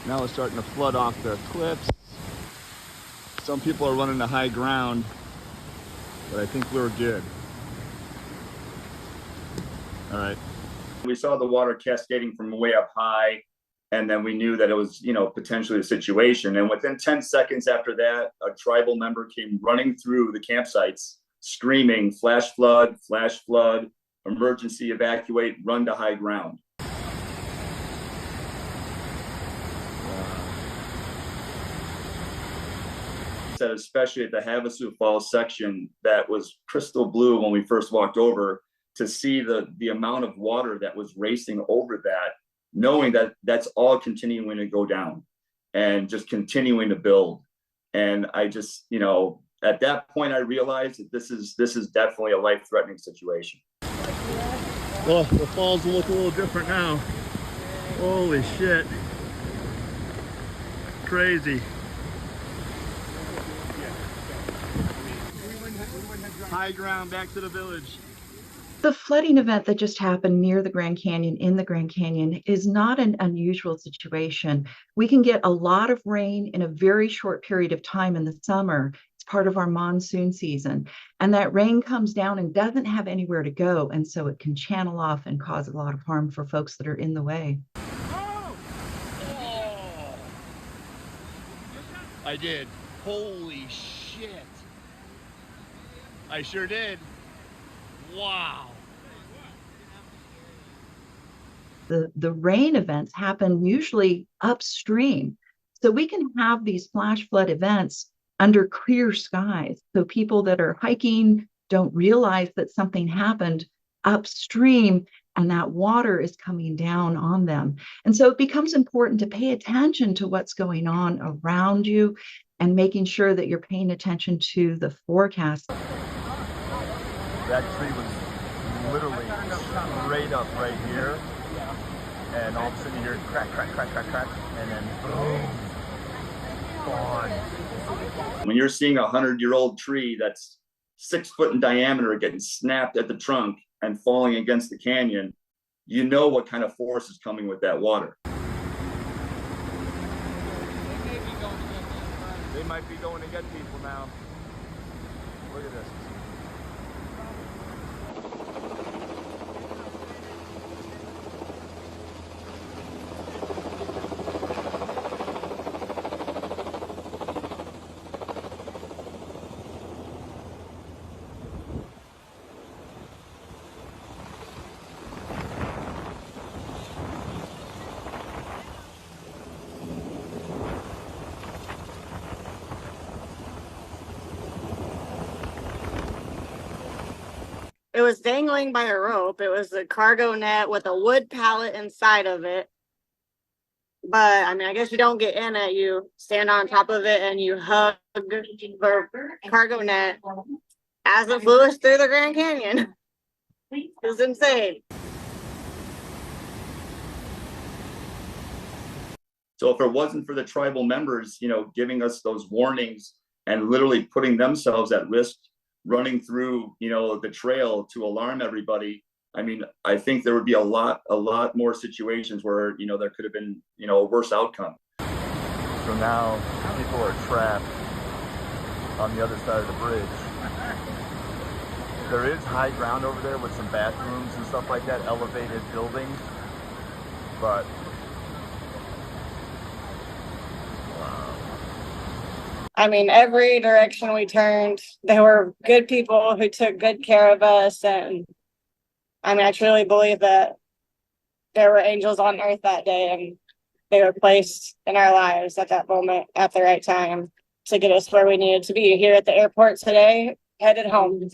Now it's starting to flood off the cliffs. Some people are running to high ground, but I think we're good. All right. We saw the water cascading from way up high, and then we knew that it was, potentially a situation. And within 10 seconds after that, a tribal member came running through the campsites, screaming, flash flood, emergency evacuate, run to high ground. Said especially at the Havasu Falls section that was crystal blue when we first walked over, to see the amount of water that was racing over that, knowing that that's all continuing to go down and just continuing to build. And I just, at that point I realized that this is definitely a life-threatening situation. Well, the falls look a little different now. Holy shit. Crazy. High ground, back to the village. The flooding event that just happened near the Grand Canyon, in the Grand Canyon, is not an unusual situation. We can get a lot of rain in a very short period of time in the summer. It's part of our monsoon season. And that rain comes down and doesn't have anywhere to go. And so it can channel off and cause a lot of harm for folks that are in the way. I did. Holy shit. I sure did. Wow. The rain events happen usually upstream. So we can have these flash flood events under clear skies. So people that are hiking don't realize that something happened upstream and that water is coming down on them. And so it becomes important to pay attention to what's going on around you and making sure that you're paying attention to the forecast. That tree was literally straight up right here, and all of a sudden you hear crack, crack, crack, crack, crack, and then boom, gone. When you're seeing a 100-year-old tree that's 6 foot in diameter getting snapped at the trunk and falling against the canyon, you know what kind of force is coming with that water. They might be going to get people now. Look at this. It was dangling by a rope. It was a cargo net with a wood pallet inside of it. But I mean, I guess you don't get in it. You stand on top of it and you hug the cargo net as it flew us through the Grand Canyon. It was insane. So if it wasn't for the tribal members, giving us those warnings and literally putting themselves at risk, running through, the trail to alarm everybody, I mean, I think there would be a lot more situations where, there could have been, a worse outcome. So now people are trapped on the other side of the bridge. There is high ground over there with some bathrooms and stuff like that, elevated buildings, but I mean, every direction we turned, there were good people who took good care of us. And I mean, I truly believe that there were angels on earth that day, and they were placed in our lives at that moment at the right time to get us where we needed to be. Here at the airport today, headed home.